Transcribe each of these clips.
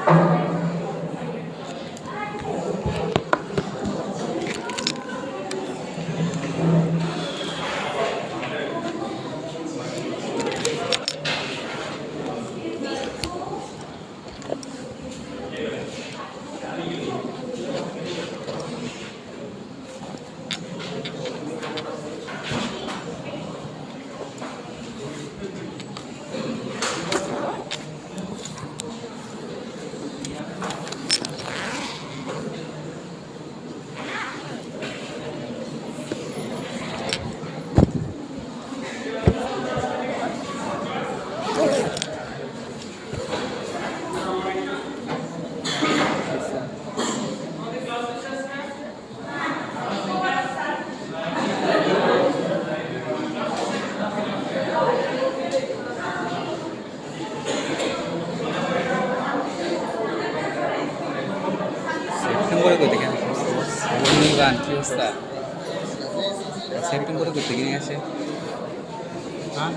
সেপ্টেম্বরে করতে কেন গান কি অবস্থা? সেপ্টেম্বরে করতে কিনে আসে হ্যাঁ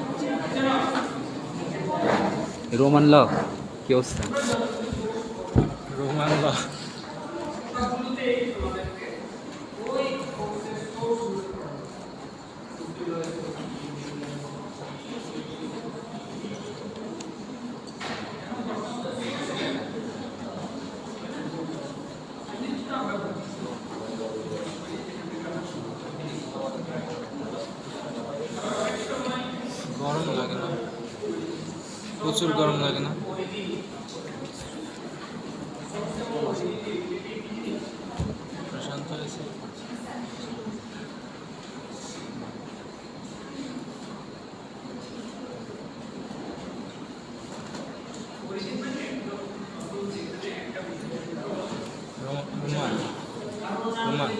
রোমান ল কি অবস্থা? রোমান ল গরম লাগে না, প্রচুর গরম লাগে না? প্রশান্ত হয়েছে। রোমান রোমান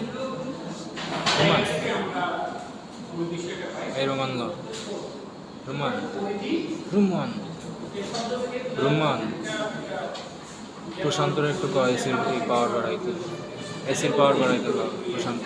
রোমান এই রোমান ল রোমান রোমান রোমান প্রশান্তর একটু এসির পাওয়ার বাড়াইতে, এসির পাওয়ার বাড়াইতে প্রশান্ত।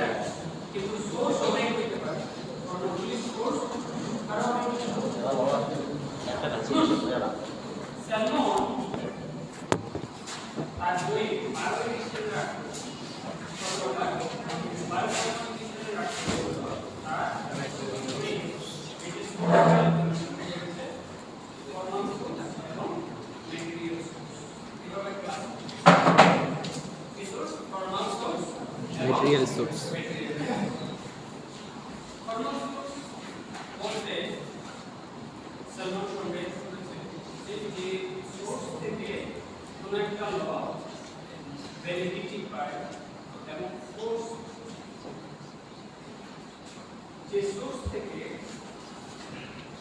মেটেরিয়াল সোর্স যে সোর্স থেকে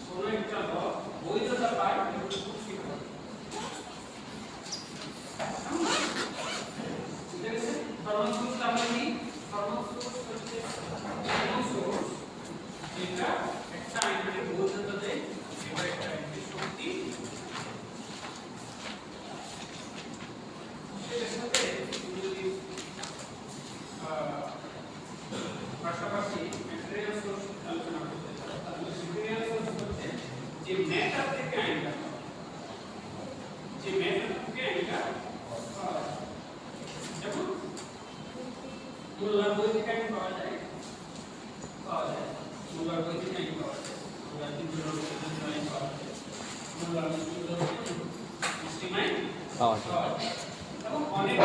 কোনো একটা লগ বৈধতা পায় যেটা একটা আইনকে বৈধতা দেয়, এবার একটা আইনকে শক্তি সেটার সাথে যদি পাশাপাশি ম্যাটেরিয়াল সোর্স আলোচনা করতে চাই, তাহলে ম্যাটেরিয়াল সোর্স হচ্ছে যে ম্যাটার থেকে আইনটা পাওয়া, যে ম্যাটার থেকে আইনটা পাওয়া যায়। যেমন মোল্লার বই থেকে আইন পাওয়া যায়, মোল্লার বই থেকে আইন পাওয়া যায়, মোল্লার তিনজনের আইন পাওয়া যায়, মোল্লার মুসলিম আইন পাওয়া যায়, এবং অনেক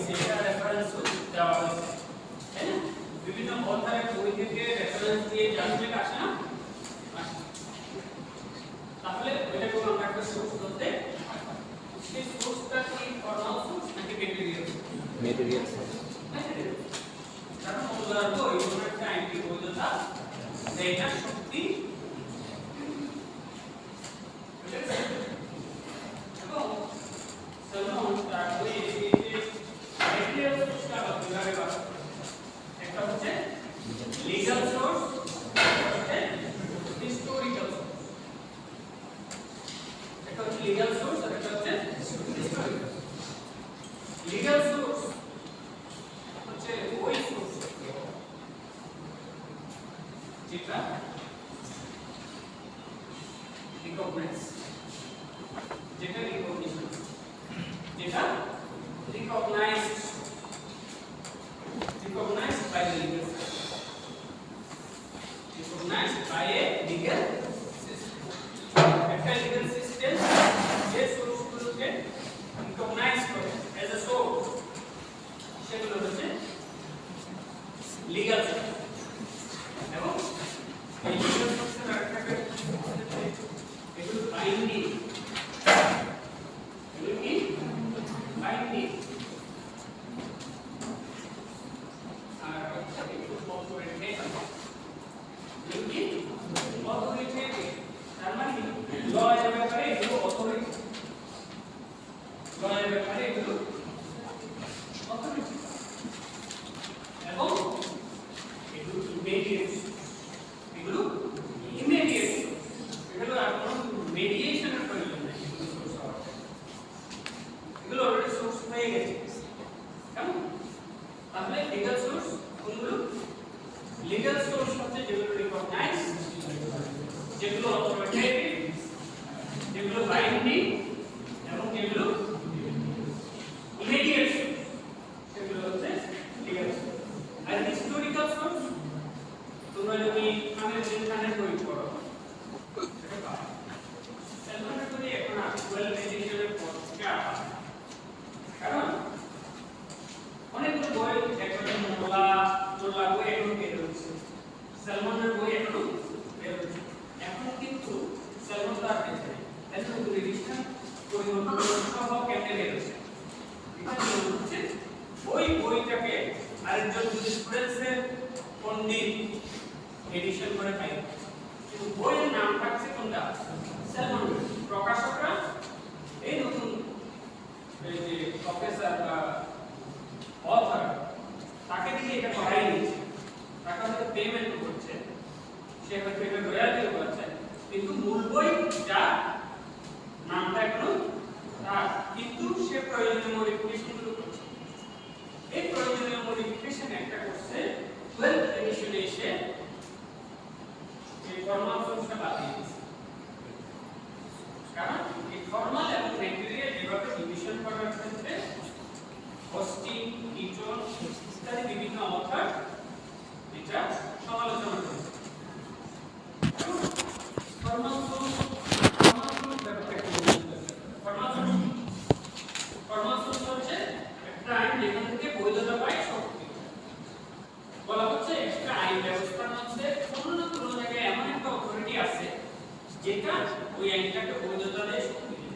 সেটা রেফারেন্স দেওয়া হয়েছে, তাই না? বিভিন্ন অধ্যায়ের বই থেকে রেফারেন্স দিয়ে জাজমেন্ট আসে না, তাহলে এটাকে আমরা একটা সোর্স ধরতে, সেই সোর্সটা কি ফর্মাল সোর্স নাকি মেটেরিয়াল সোর্স? Material source. কারণ মোল্লার বই কোনো একটা আইনকে বৈধতা দেয় না, শক্তি এবং সালমান তার বই এই যে মেটেরিয়াল সোর্সটা কিভাবে বার করে, একটা হচ্ছে লিগ্যাল সোর্স, হিস্টোরিক্যাল সোর্স, একটা হচ্ছে লিগ্যাল সোর্স আর একটা হচ্ছে হিস্টোরিক্যাল। লিগ্যাল সোর্স হচ্ছে ওই সোর্স যেটা রিকগনাইজ, যেটা রিকগনিশন, যেটা recognized by the legal system. Recognized by a legal system. একটা legal system যে সোর্সগুলোকে রিকগনাইজ করে as a source সেগুলো হচ্ছে legal system. এবং এই legal system আরেকটাকে এগুলো বাইন্ডিং, এগুলো কি বাইন্ডিং আর হচ্ছে একটু অথরিটেটিভ, এগুলো কি অথরিটেটিভ, তার মানে ল এর ব্যাপারে এগুলো অথরিটি, ল এর ব্যাপারে এগুলো অথরিটি এবং এগুলো ইমিডিয়েট, এগুলো ইমিডিয়েট, এগুলো আর কোনো মেডিয়েশনের প্রয়োজন নেই, এগুলো সোর্স হওয়ার, এগুলো অলরেডি সোর্স হয়ে গেছে। কেমন? তাহলে লিগ্যাল সোর্স কোনগুলো? লিগ্যাল সোর্স হচ্ছে যেগুলো রিকগনাইজ, যেগুলো অথরিটেটিভ, যেগুলো বাইন্ডিং এবং যেগুলো ইমিডিয়েট, সেগুলো হচ্ছে লিগ্যাল সোর্স। আর হিস্টোরিক্যাল সোর্স তোমরা যদি খানের বই পড়ো সেটা পাবে। সেলফোনের যদি এখন অ্যাকচুয়াল মেডিটেশনের পর থেকে কারণ অনেকগুলো বই একবারে মোল্লা বই এখনো বের হচ্ছে, সালমানের বই এখনো বের হচ্ছে। এখন কিন্তু সালমান তার পেছনে এখন রিভিশন পরিবর্তন সহ কেটে বের হচ্ছে। এখানে হচ্ছে বইটাকে আরেকজন যদি স্টুডেন্টসের পণ্ডিত এডিশন করে পাই, কিন্তু বইয়ের নাম থাকছে কোনটা? সালমান। প্রকাশকরা এই নতুন এই যে প্রফেসর বা অথর তাকে দিয়ে এটা পড়াই নিচ্ছে, তাকে হয়তো পেমেন্ট করছে, সে হয়তো এটা রয়্যালটি পাচ্ছে, কিন্তু মূল বই যা নামটা এখনো তার, কিন্তু সে প্রয়োজনীয় মডিফিকেশন গুলো করছে। এই প্রয়োজনীয় মডিফিকেশন একটা করছে 12th এডিশনে এসে এই ফর্মাল সোর্সটা বাতিল দিয়েছে। কারণ এই ফর্মাল এবং ম্যাটেরিয়াল যেভাবে ডিভিশন করার ক্ষেত্রে অস্টিন, নিউটন ইত্যাদি বিভিন্ন অথর এটা সমালোচনা করেছে। ফর্মাল সোর্স ব্যাপারটা একটু ফর্মাল সোর্স হচ্ছে একটা আইন যেখান থেকে বৈধতা পায় শক্তি। বলা হচ্ছে একটা আইন ব্যবস্থার মধ্যে কোনো না কোনো জায়গায় এমন একটা অথরিটি আছে যেটা ওই আইনটাকে বৈধতা দেয়, শক্তি দেয়।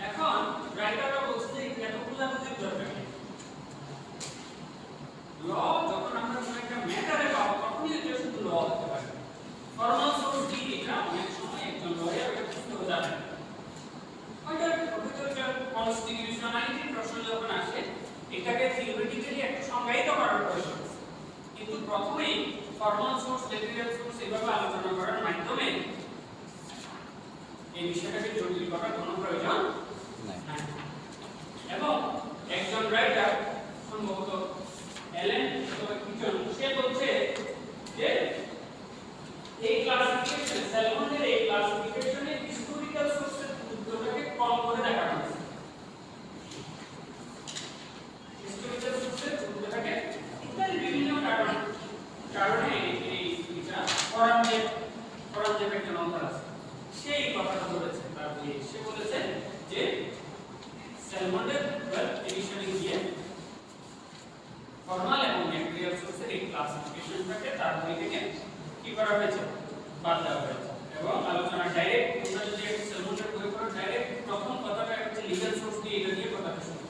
এখন রাইটাররা বলছে এতগুলা বুঝির দরকার নেই। ল যখন আমরা কোনো একটা ম্যাটারে পাবো তখনই এটা শুধু ল হতে পারে। ফর্মাল সোর্স কি এটা অনেক সময় একজন লয়ার এটা বুঝতে জানে না। হয়তো কনস্টিটিউশনালিটি প্রশ্ন যখন আসে এটাকে থিওরিটিক্যালি একটু সংজ্ঞায়িত করার প্রয়োজন আছে, কিন্তু প্রথমেই ফর্মাল সোর্স, ম্যাটেরিয়াল সোর্স এভাবে আলোচনা করার মাধ্যমে এই বিষয়টাকে জটিল করার কোনো প্রয়োজন নাই। এবং একজন রাইটার সম্ভবত এলেন কিচন সে বলছে যে এই ক্লাসিফিকেশন স্যালমনের এই ক্লাসিফিকেশনে হিস্টোরিক্যাল সোর্সের গুরুত্বটাকে কম করে দেখানো হয়েছে। হিস্টোরিক্যাল সোর্সের গুরুত্বটাকে ইত্যাদি বিভিন্ন কারণে এই এটা অরঞ্জেব একজন অথর আছে, সেই কথাটা বলেছে তার বইয়ে। সে বলেছে যে স্যালমনের 12th এডিশনে গিয়ে ফর্মাল এবং ম্যাটেরিয়াল সোর্সের এই ক্লাসিফিকেশনটাকে তার বই থেকে কি করা হয়েছে? বাদ দেওয়া হয়েছে। এবং আলোচনা ডাইরেক্ট তোমরা যদি স্যালমনের বই পড়ো ডাইরেক্ট প্রথম কথাটা হচ্ছে লিগ্যাল সোর্স দিয়ে এটা দিয়ে কথাটা শুনো।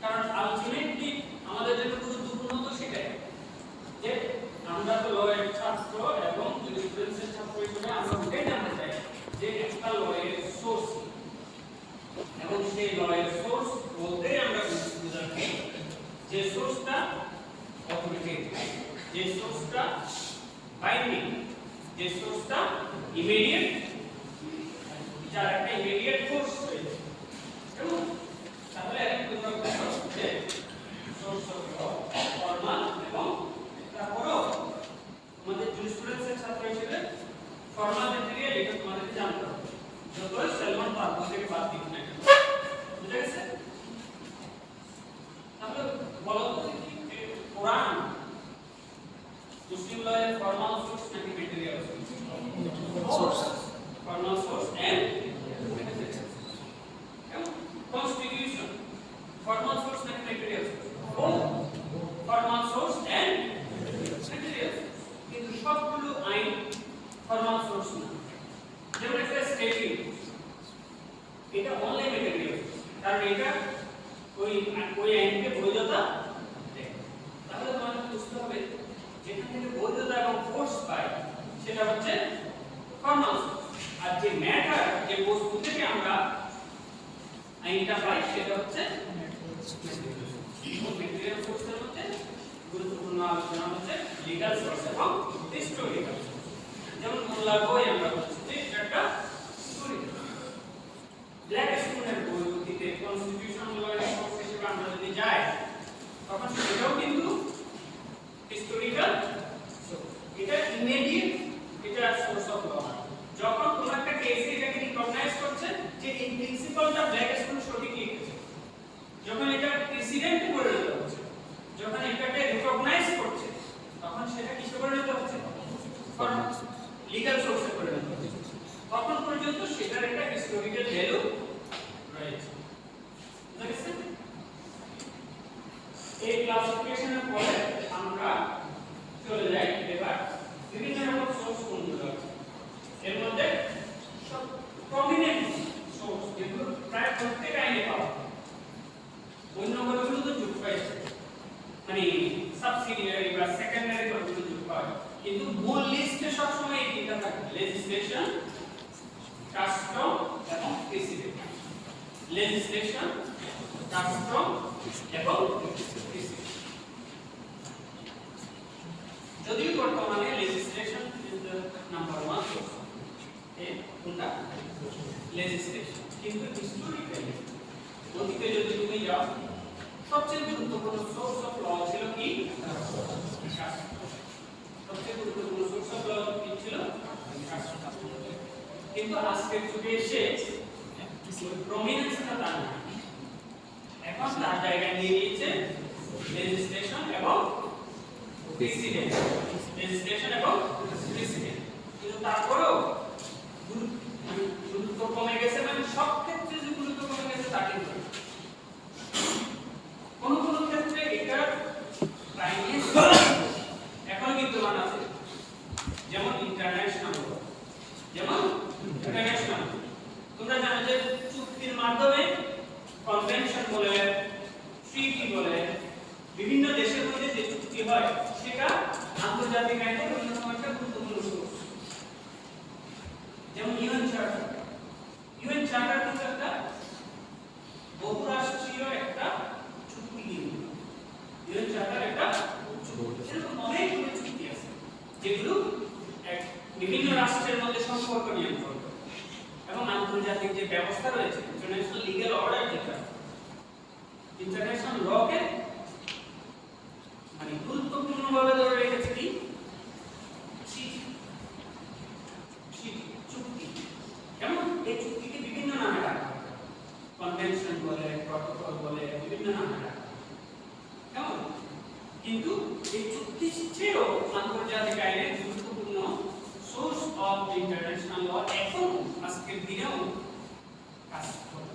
কারণ আলটিমেটলি আমাদের জন্য গুরুত্বপূর্ণ তো সেটাই যে আমরা তো লয়ের ছাত্র এবং জুরিসপ্রুডেন্সের ছাত্র হিসেবে আমরা ওটাই জানতে চাই যে একটা লয়ের সোর্স এবং সেই লয়ের সোর্স বলতেই আমরা বুঝাচ্ছি যে সোর্সটা অথরিটেটিভ, যে সোর্সটা বাইন্ডিং, যে সোর্সটা ইমিডিয়েট, যার একটা ইমিডিয়েট ফোর্স রয়েছে। এবং তাহলে এখন তোমরা বুঝো যে সোর্স ফর্মাল এবং তারপরও তোমাদের জুরিসপ্রুডেন্সের ছাত্র হিসেবে ফর্মাল ম্যাটেরিয়াল এটা তোমাদেরকে জানতে হবে, যতই সেলমন পারপস থেকে বাদ দিক না। বুঝে গেছে? কারণ এটা ওই আইনকে বৈধতা দেয়। তাহলে তোমাদের বুঝতে হবে যেখান থেকে বৈধতা এবং ফোর্স পাই সেটা হচ্ছে ফর্মাল সোর্স, আর যে ম্যাটার যে বস্তু থেকে আমরা আইনটা পাই সেটা হচ্ছে ম্যাটেরিয়াল সোর্সের মধ্যে গুরুত্বপূর্ণ আলোচনা হচ্ছে লিগ্যাল সোর্স এবং হিস্টোরিক্যাল সোর্স। যেমন মোল্লার বই আমরা বলছি যে এটা একটা হিস্টোরিক্যাল, ব্ল্যাকস্টোনের বই অতীতে কনস্টিটিউশন লয়ের সোর্স হিসেবে আমরা যদি যাই তখন সেটাও কিন্তু হিস্টোরিক্যাল সোর্স। এটা ইমিডিয়েট, এটা সোর্স অফ ল। যখন কোন একটা কেসে এটাকে রিকগনাইজ করছে যে এই প্রিন্সিপালটা ব্ল্যাকস্টোন সঠিক লিখেছে, যখন এটা প্রেসিডেন্ট পরিণত হচ্ছে, যখন এটাকে রিকগনাইজ করছে, তখন সেটা কিসে পরিণত হচ্ছে? লিগ্যাল সোর্সে পরিণত হচ্ছে। তখন পর্যন্ত সেটার একটা হিস্টোরিক্যাল ভ্যালু রয়েছে। বুঝা গেছে? এই ক্লাসিফিকেশনের পরে আমরা চলে যাই এবার বিভিন্ন রকম সোর্স কোনগুলো আছে। এর মধ্যে সব প্রমিনেন্ট সোর্স যেগুলো প্রায় প্রত্যেক আইনে পাওয়া যায়, অন্য গুলো তো যোগ পাইছে, মানে সাবসিডিয়ারি বা সেকেন্ডারি গুলো যোগ পাওয়া যায়, কিন্তু মূল লিস্টে সবসময় এই তিনটা থাকে: লেজিসলেশন, কাস্টম এবং প্রেসিডেন্ট। লেজিসলেশন, কাস্টম এবং প্রেসিডেন্ট। যদিও বর্তমানে legislation is the number 1 source, এই কোনটা লেজিসলেশন, কিন্তু হিস্টোরিক্যালি অতীতে যদি তুমি যাও সবচেয়ে গুরুত্বপূর্ণ সোর্স অফ ল ছিল কি? সবচেয়ে গুরুত্বপূর্ণ সোর্স অফ ল কি ছিল? কিন্তু আজকের যুগে এসে প্রমিনেন্সটা তার না, এখন তার জায়গা নিয়ে নিয়েছে লেজিসলেশন এবং প্রেসিডেন্ট। লেজিসলেশন এবং প্রেসিডেন্ট, কিন্তু তারপরেও গুরুত্ব কমে গেছে, মানে সব ক্ষেত্রে যে গুরুত্ব কমে গেছে তা কিন্তু কোন কোন ক্ষেত্রে এটা প্রাইমেস এখন বিদ্যমান আছে। যেমন ইন্টারন্যাশনাল, তোমরা জানো যে চুক্তির মাধ্যমে, কনভেনশন বলে, ট্রিটি বলে, বিভিন্ন দেশের মধ্যে যে চুক্তি হয় সেটা আন্তর্জাতিক আইনের অন্যতম একটা গুরুত্বপূর্ণ সোর্স। যেমন ইউএন চার্টার কিন্তু একটা বহুরাষ্ট্রীয় একটা চুক্তি। ইউএন চার্টার একটা এরকম অনেকগুলো চুক্তি আছে যেগুলো বিভিন্ন রাষ্ট্রের মধ্যে সম্পর্ক নিয়ন্ত্রণ করে, এবং আন্তর্জাতিক যে ব্যবস্থা রয়েছে, ইন্টারন্যাশনাল লিগ্যাল অর্ডার, যেটা ইন্টারন্যাশনাল লকে মানে গুরুত্বপূর্ণভাবে ধরে রেখেছে কি? চুক্তি। যেমন এই চুক্তিকে বিভিন্ন নামে ডাকা হয়, কনভেনশন বলে, প্রটোকল বলে, বিভিন্ন নামে ডাকা হয়। কেমন? কিন্তু এই চুক্তি চেয়েও আন্তর্জাতিক আইনের গুরুত্বপূর্ণ সোর্স অফ ইন্টারন্যাশনাল ল এখন আজকের দিনেও কাজ করে।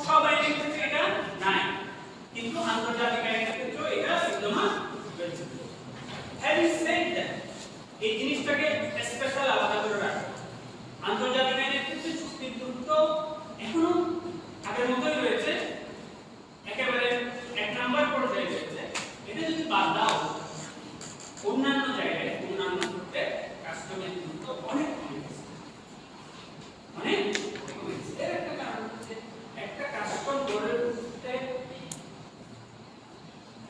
সব আইনের ক্ষেত্রে এটা নাই, কিন্তু আন্তর্জাতিক আইনের ক্ষেত্রে এটা বিদ্যমান রয়েছে। হ্যাভিং সেড দ্যাট, এই জিনিসটাকে স্পেশাল আলাদা করে রাখা। আন্তর্জাতিক আইনের ক্ষেত্রে চুক্তির গুরুত্ব এখনো আগের মতোই রয়েছে, একেবারে এক নাম্বার পর্যায়ে রয়েছে। এটা যদি বাদ দাও, অন্যান্য জায়গায়, অন্যান্য ক্ষেত্রে কাস্টমের গুরুত্ব অনেক কমে গেছে, অনেক কমে গেছে। এর একটা কারণ হচ্ছে একটা কাস্টম গড়ে উঠতে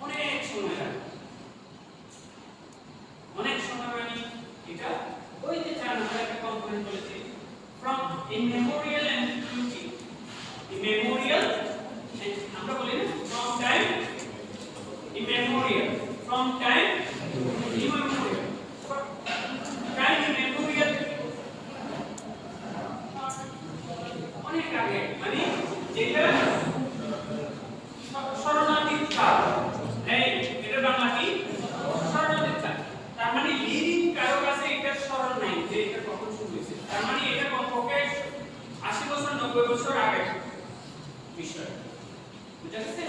অনেক সময় লাগে। অনেক সময় মানে এটা ওই যে 4 নম্বর একটা কম্পোনেন্ট বলেছি, ফ্রম ইমেমোরিয়াল অ্যান্টিকুইটি। ইমেমোরিয়াল আমরা বলি না, from time immemorial, from time immemorial, time immemorial অনেক আগে, মানে যেটা শরণার্থী কাল, এই এটা বাংলা কি? শরণার্থী কাল। তার মানে লিভিং কারো কাছে এটা স্মরণ নাই যে এটা কখন শুরু হয়েছে। তার মানে এটা কমপক্ষে 80 বছর 90 বছর আগে বিষয়। বুঝা গেছে?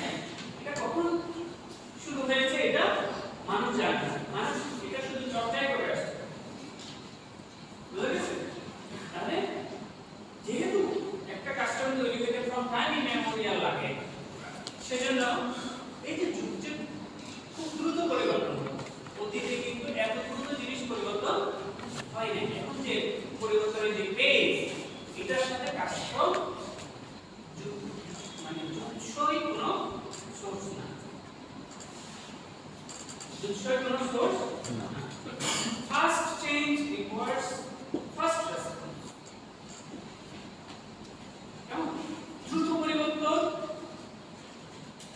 এটা কখন শুরু হয়েছে এটা মানুষ জানে না, মানুষ এটা শুধু চর্চাই করে আসছে। বুঝা গেছে? তাহলে যেহেতু একটা কাস্টম তৈরি উৎসের কোনো সোর্স না। Fast change requires fast response. কেমন? দ্রুত পরিবর্তন,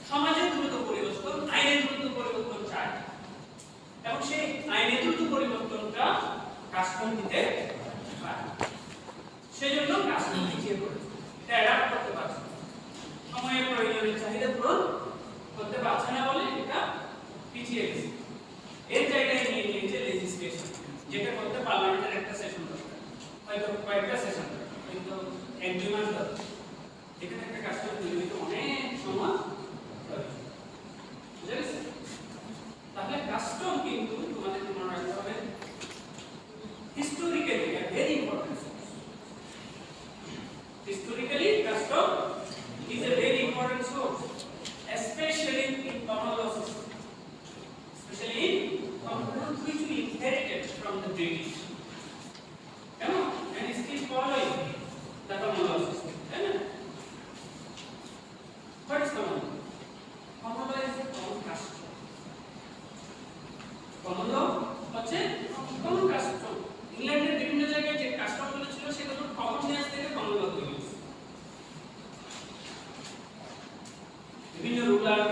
সমাজের দ্রুত পরিবর্তন, আইনের দ্রুত পরিবর্তন চায়, এবং সেই আইনের দ্রুত পরিবর্তনটা কাস্টম দিতে পারে। সেজন্য কাস্টম পিছিয়ে পড়েছে, এটা অ্যাডাপ্ট করতে পারছে না, সময়ের প্রয়োজনের চাহিদা পূরণ করতে পারছে না বলে এটা পিছিয়ে গেছে। এর জায়গায় নিয়ে নিয়েছে লেজিসলেশন, যেটা করতে পার্লামেন্টের একটা সেশন দরকার, হয়তো কয়েকটা সেশন দরকার, হয়তো 1-2 মাস দরকার। এখানে একটা কাস্টম তৈরি হতে অনেক সময় প্রয়োজন। বুঝা গেছে? তাহলে কাস্টম কিন্তু তোমাদের মনে রাখতে হবে historically a very important source. Historically, custom is a very important source, especially in common law system, especially in common law which we inherited from the British. And still following the common law system. What is common law? Common law is a common custom. Common law হচ্ছে common custom. ইংল্যান্ডের বিভিন্ন জায়গায় যে কাস্টমগুলো ছিল সেগুলো common নেস থেকে common ল তৈরি হয়েছে। বিভিন্ন রুলার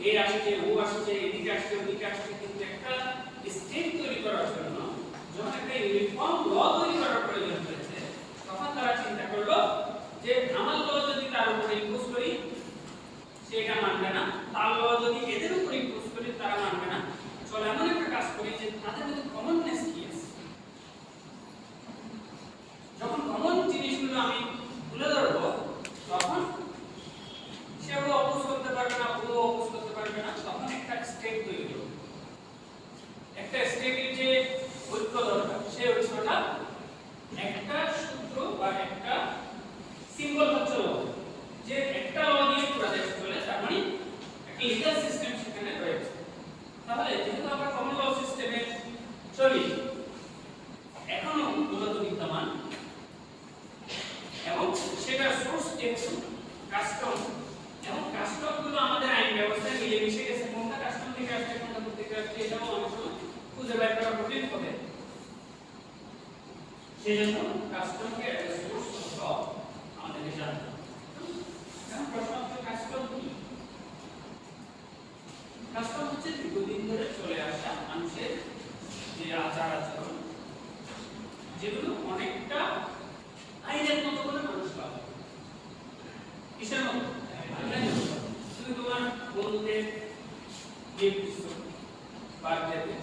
এ আসছে, ও আসছে, এদিকে আসছে, ওদিকে আসছে, কিন্তু একটা স্টেট তৈরি করার জন্য যখন একটা ইউনিফর্ম ল তৈরি করার প্রয়োজন হয়েছে, তখন তারা চিন্তা করলো যে আমার ল যদি তার উপরে ইম্পোজ করি সেটা মানবে না, তার ল যদি এদের উপরে ইম্পোজ করি তারা মানবে না, চলো এমন একটা কাজ করি যে তাদের মধ্যে কমননেস কি আছে। যখন কমন জিনিসগুলো আমি তুলে ধরবো তখন সেও অপোজ করতে পারবে না, ও অপোজ করতে পারবে না, তখন একটা স্টেট তৈরি হবে। একটা স্টেটের যে ঐক্য দরকার সেই ঐক্যটা একটা সূত্র বা একটা সিম্বল হচ্ছে যে একটা ল নিয়ে পুরো দেশ চলে, তার মানে একটা লিগ্যাল সিস্টেম সেখানে রয়েছে। তাহলে যেহেতু আমরা কমন ল সিস্টেমে চলি, এখনো মূলত বিদ্যমান, এবং সেটার সোর্স যেহেতু কাস্টম, এবং কাস্টমগুলো আমাদের আইন ব্যবস্থায় মিলেমিশে গেছে, কোনটা কাস্টম থেকে আসছে কোনটা থেকে আসছে এটাও অনেক সময় খুঁজে বের করা কঠিন হবে। সেজন্য কাস্টমকে একটা সোর্স অফ আমাদেরকে জানতে হবে। এখন প্রশ্ন হচ্ছে কাস্টম কি? কাস্টম হচ্ছে দীর্ঘদিন ধরে চলে আসা মানুষের যে আচার আচরণ, যেগুলো অনেকটা আইনের মতো করে মানুষ পাবে। কিসের মতো? তুমি তোমার বন্ধুদের গিফট দিচ্ছ বার্থডেতে,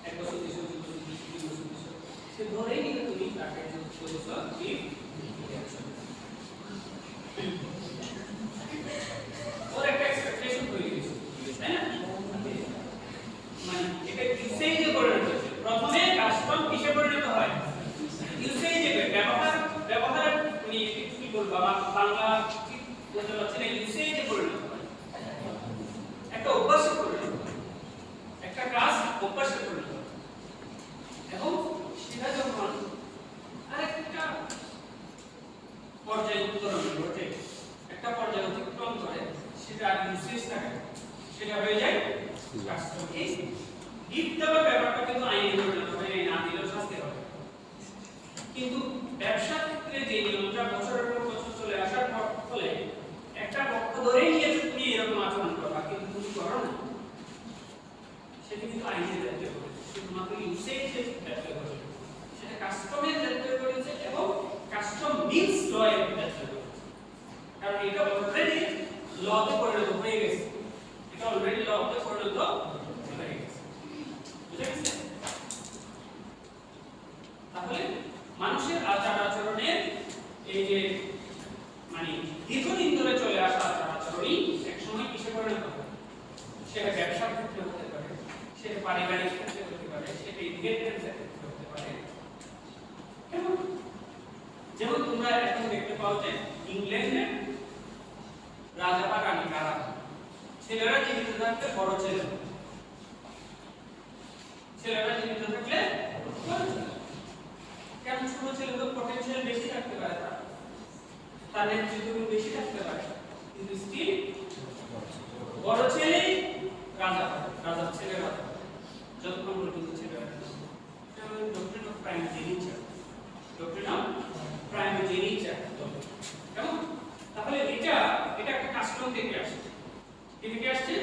1 বছর 2 বছর 3 বছর, সে ধরেই নিতে তুমি তাকে বলছো গিফট দিচ্ছ। ওর একটা এক্সপেকটেশন তৈরি হয়েছে, তাই না? মানে এটা ইউসেজে পরিণত হয়েছে। প্রথমে কাস্টম কিসে পরিণত হয়? ইউসেজে, ব্যবহার মানে কি বলবো, বাংলা ঠিক বলতে পারছি না, ইউসেজে পরিণত হয়, একটা অভ্যাসে পরিণত হয়, একটা কাজ অভ্যাসে পরিণত হয়, এবং সেটা যখন আরেকটা পর্যায়ে উত্তরণ ঘটে, একটা পর্যায়ে অতিক্রম করে, সেটা আর ইউসেজ থাকে, সেটা হয়ে যায় কাস্টম। এই গিফট দেওয়ার ব্যাপারটা কিন্তু আইনে পরিণত হয়, না দিলেও শাস্তি হবে। কিন্তু ব্যবসার ক্ষেত্রে যে নিয়মটা বছরের পর বছর চলে আসার ফলে একটা পক্ষ ধরেই নিয়েছে তুমি এরকম আচরণ করবা, কিন্তু তুমি করো না, সেটা কিন্তু আইনের দায়িত্ব করেছে, শুধুমাত্র ইউসেজের দায়িত্ব করেছে, সেটা কাস্টমের দায়িত্ব করেছে, এবং কাস্টম মিন্স ল এর দায়িত্ব করেছে, কারণ এটা অলরেডি লতে পরিণত হয়ে গেছে, এটা অলরেডি লতে পরিণত হয়ে গেছে। বুঝা গেছে? তাহলে মানুষের আচার আচরণের এই যে মানে দীর্ঘদিন ধরে চলে আসা আচার আচরণই একসময় কিসে পরিণত হবে? সেটা ব্যবসার ক্ষেত্রে হতে পারে, সেটা পারিবারিক ক্ষেত্রে হতে পারে, সেটা ইনহেরিটেন্সের ক্ষেত্রে হতে পারে। যেমন তোমরা এখন দেখতে পাও যে ইংল্যান্ডে রাজা বা রানী কারা, ছেলেরা জীবিত থাকলে বড় ছেলে, ছেলেরা জীবিত থাকলে বড় ছেলে। কেন? ছোট ছেলে তো পটেনশিয়াল বেশি থাকতে পারে, তার নেতৃত্ব বেশি থাকতে পারে, কিন্তু স্টিল বড় ছেলেই রাজা, রাজার ছেলে রাজা। কাস্টম থেকে আসছে। কি থেকে আসছে?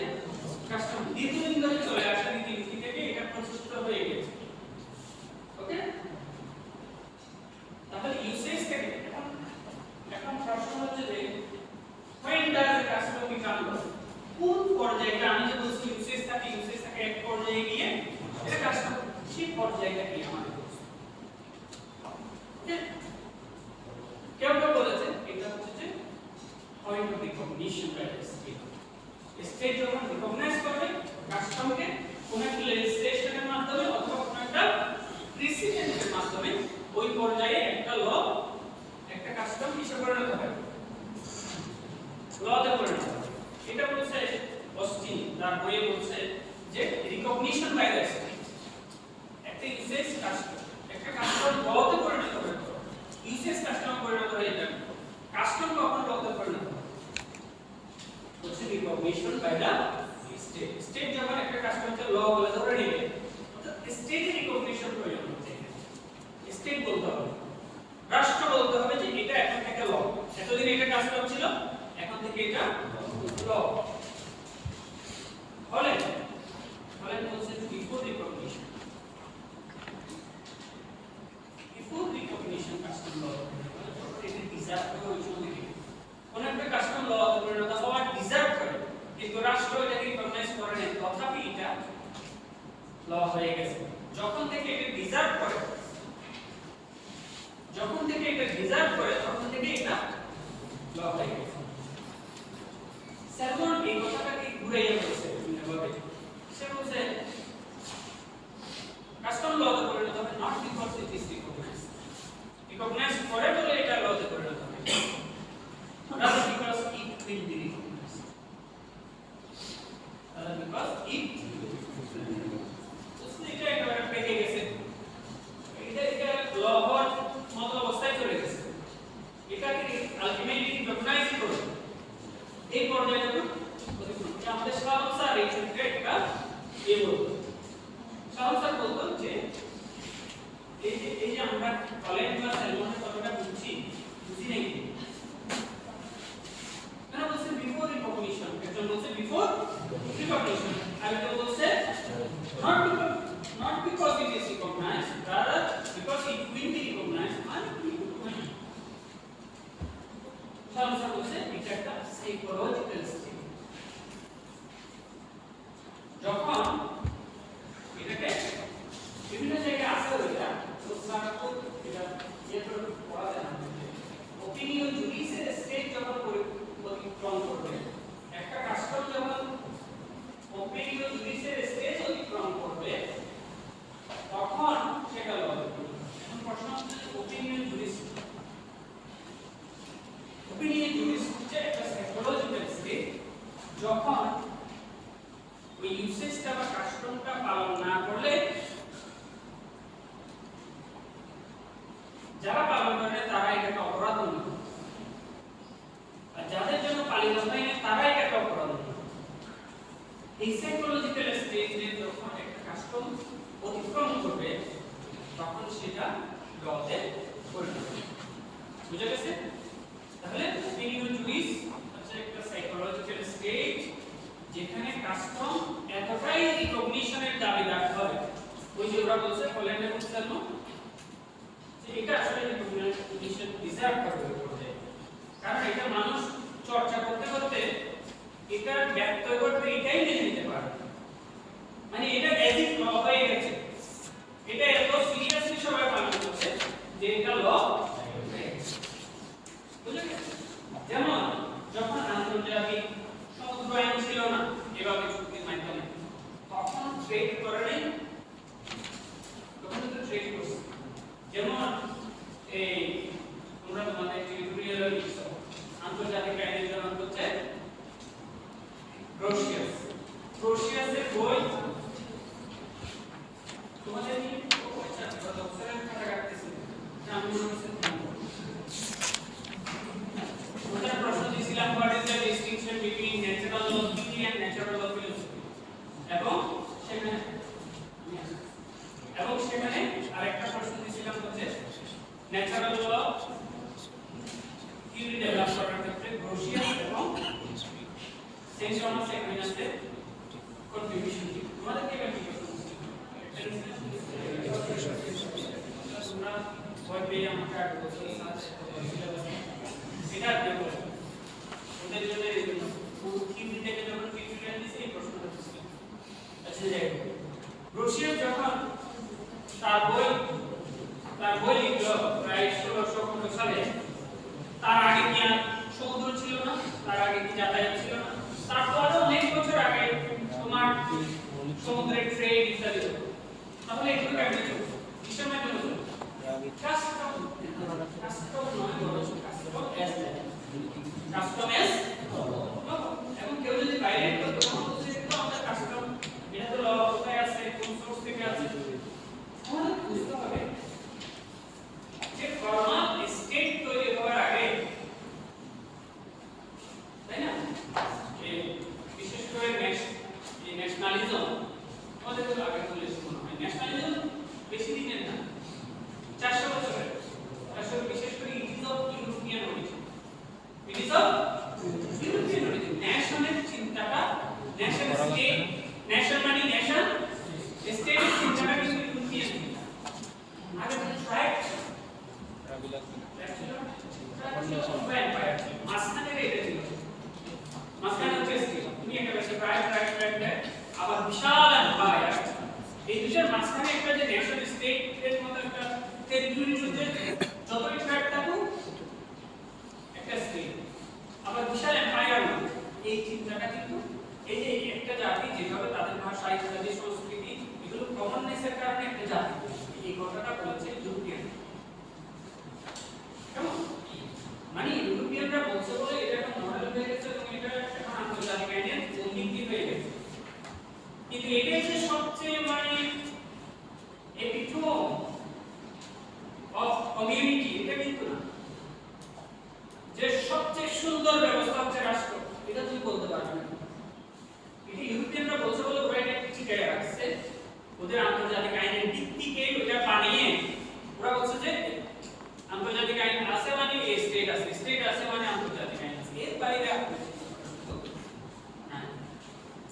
কাস্টম। দীর্ঘদিন ধরে চলে আসা রীতিনীতি থেকে এটা প্রতিষ্ঠিত হয়ে গেছে। ওকে, তাহলে ইউসেজ থেকে এখন প্রশ্ন হচ্ছে যে when does a custom become law? কোন পর্যায়টা আমি যে বলছি ইউসেজ থাকে এক পর্যায়ে গিয়ে এটা কাস্টম, সেই পর্যায়টা কি আমাদের বলছে। ওকে, কেউ বলেছে এটা হচ্ছে যে point of recognition by the state. State যখন রিকগনাইজ করবে কাস্টমকে কোন একটা লেজিসলেশনের মাধ্যমে অথবা কোন একটা প্রেসিডেন্টের মাধ্যমে ওই পর্যায়ে একটা ল একটা কাস্টম কিসে পরিণত হয়? লতে পরিণত হয়। এটা বলছে অস্টিন তার বইয়ে বলছে যে রিকগনিশন বাই দ্য স্টেট। একটা ইউসেজ কাস্টম একটা কাস্টম লতে পরিণত হয়, ইউসেজ কাস্টম পরিণত হয়ে যাবে। কাস্টম কখন লতে পরিণত হয়? হচ্ছে recognition by the state. State যখন একটা কাস্টমকে ল বলে ধরে নেবে অর্থাৎ স্টেটের রিকগনিশন প্রয়োজন হচ্ছে। স্টেট বলতে হবে, রাষ্ট্র বলতে হবে যে এটা এখন থেকে ল, এতদিন এটা কাস্টম ছিল এখন থেকে এটা ল। হলে বলছে বিফোর রিকগনিশন, কাস্টম ল এটা ডিজার্ভ করে ওই সময় থেকে কোন একটা কাস্টম ল পরিণত হওয়ার ডিজার্ভ করে, কিন্তু রাষ্ট্র এটাকে রিকগনাইজ করে না, তথাপি এটা ল হয়ে গেছে। যখন থেকে এটা ডিজার্ভ করে তখন থেকে এটা ল হয়ে গেছে। স্যালমন এই কথাটাকে ঘুরাইয়া বলছে বিভিন্নভাবে। সে বলছে কাস্টম লতে পরিণত হবে not because it is recognised করে বলে এটা লতে পরিণত হবে, rather because it will be recognized, এটা একেবারে পেকে গেছে, এটা ল হওয়ার মতো অবস্থায় চলে গেছে, এটাকে আলটিমেটলি রিকগনাইজ করে এই পর্যায়ে আমাদের শাহরুখ স্যার এই ক্ষেত্রে একটা বলতো। শাহরুখ স্যার বলতো যে এই যে আমরা কলেজ বা স্যালমনের কথাটা বুঝি নাই, কেন বলছে বিফোর রিকগনিশন, একজন বলছে বিফোর রিকগনিশন, আরেকজন বলছে not because it is recognized, rather because it will be recognized and Shahrukh sir বলছে এটা একটা সাইকোলজিক্যাল স্টেট। যখন এটাকে বিভিন্ন জায়গায় আছে ওইটা তো স্যারকে এটা করে পড়া যায় না, ওপিনিয়ন জুডিসের স্টেট যখন অতিক্রম করবে, একটা কাস্টম যখন ওপিনিয়ন জুডিসের স্টেজ অতিক্রম করবে তখন সেটা ল হবে। এখন প্রশ্ন হচ্ছে ওপিনিয়ন জুডিস হচ্ছে একটা সাইকোলজিক্যাল স্টেট, যখন ওই ইউসেজটা বা কাস্টমটা পালন না করলে যারা পালন করে তারা এটাকে অপরাধ মনে করে, আর যাদের জন্য পালিত হয় না তারা এটাকে অপরাধ মনে করে। এই সাইকোলজিক্যাল স্টেজে যখন একটা কাস্টম অতিক্রম করবে তখন সেটা লতে পরিণত হবে। বুঝা গেছে? তাহলে ওপিনিয়ন জুডিস হচ্ছে একটা সাইকোলজিক্যাল স্টেজ যেখানে কাস্টম এতটাই রিকগনিশনের দাবিদার হবে, ওই যে ওরা বলছে পোল্যান্ড এবং স্যালমন যে এটা আসলে রিকগনিশন ডিজার্ভ করবে বলতে, কারণ এটা মানুষ চর্চা করতে করতে এটার ব্যত্যয় করতে এটাই মেনে নিতে পারে, মানে এটা এজিক ল হয়ে গেছে, এটা এত সিরিয়াসলি সবাই পালন করছে যে এটা ল হয়ে গেছে। বুঝলে? যেমন যখন আন্তর্জাতিক সমুদ্র আইন ছিল না এভাবে চুক্তির মাধ্যমে, তখন ট্রেড করে নাই, তখন তো ট্রেড করছে। যেমন এই তোমরা তোমাদের টেরিটোরিয়াল লিখছো, আন্তর্জাতিক সেন্স সমাস এখানে আছে কন্ট্রিবিউশন কি তোমাদের কি ব্যাপার তোমরা ভয় পেয়ে আমাকে আট বছর এটা দেখো ওদের জন্য থিওরি থেকে যখন টিউটোরিয়াল দিছি এই প্রশ্নটা দিছি আচ্ছা যাই রুশিয়া যখন তার বই লিখলো প্রায় 1615 সালে তার আগে কি আর সমুদ্র ছিল না তার আগে কি যাতায়াত ছিল না তারপরও অনেক বছর আগে তোমার সমুদ্রের ট্রেড ইত্যাদি হতো তাহলে এগুলো কেমন ছিল বিশ্বের মাধ্যমে হতো কাস্টম নয় বড় কাস্টম এস এখন কেউ যদি বাইরে করতে বলছে তো আমাদের কাস্টম এটা তো ল কোথায় আছে কোন সোর্স থেকে আছে আমাদের বুঝতে হবে যে ফর্মাল স্টেট তৈরি হওয়ার আগে তাই না বিশেষ করে ন্যাশনালিজম আমাদের তো আগে বলে শোনা হয় ন্যাশনালিজম বেশি দিনের না 400 বছরের 400 বিশেষ করে it is of European origin it is of European origin national চিন্তাটা ন্যাশনাল স্টেট ন্যাশনাল মানে নেশন স্টেট চিন্তাটা কিন্তু ইউরোপিয়ান চিন্তা আগে তো ট্রাইব মাঝখানে এটা ছিল মাঝখানে হচ্ছে তুমি একটা বেশি ট্রাইব আবার বিশাল এম্পায়ার এই দুটোর মাঝখানে একটা যে নেশন স্টেট এর মতো একটা টেরিটরির মধ্যে যতই ট্রাইব থাকুক একটা স্টেট আবার বিশাল এম্পায়ার এই চিন্তাটা কিন্তু এই যে একটা জাতি যেভাবে তাদের ভাষা ইত্যাদি সংস্কৃতি এগুলো কমননেসের কারণে একটা জাতি এই কথাটা বলেছে ইউরোপিয়ান কেমন মানে ইউরোপিয়ানরা বলছে বলে এটা একটা মডেল হয়ে গেছে এবং এটা এখন আন্তর্জাতিক আইনের অঙ্গীকার হয়ে গেছে কিন্তু এটাই যে সবচেয়ে মানে এপিটোম অফ কমিউনিটি এটা কিন্তু না যে সবচেয়ে সুন্দর ব্যবস্থা হচ্ছে রাষ্ট্র এটা তুমি বলতে পারবে না এটা ইউরোপিয়ানরা বলছে বলে ওরা এটা ঠিক রাখছে ওদের আন্তর্জাতিক আইনের দিক থেকে ওটা বানিয়ে ওরা বলছে যে আন্তর্জাতিক আইন আছে মানে এই স্টেট আছে মানে আন্তর্জাতিক আইন আছে এর বাইরে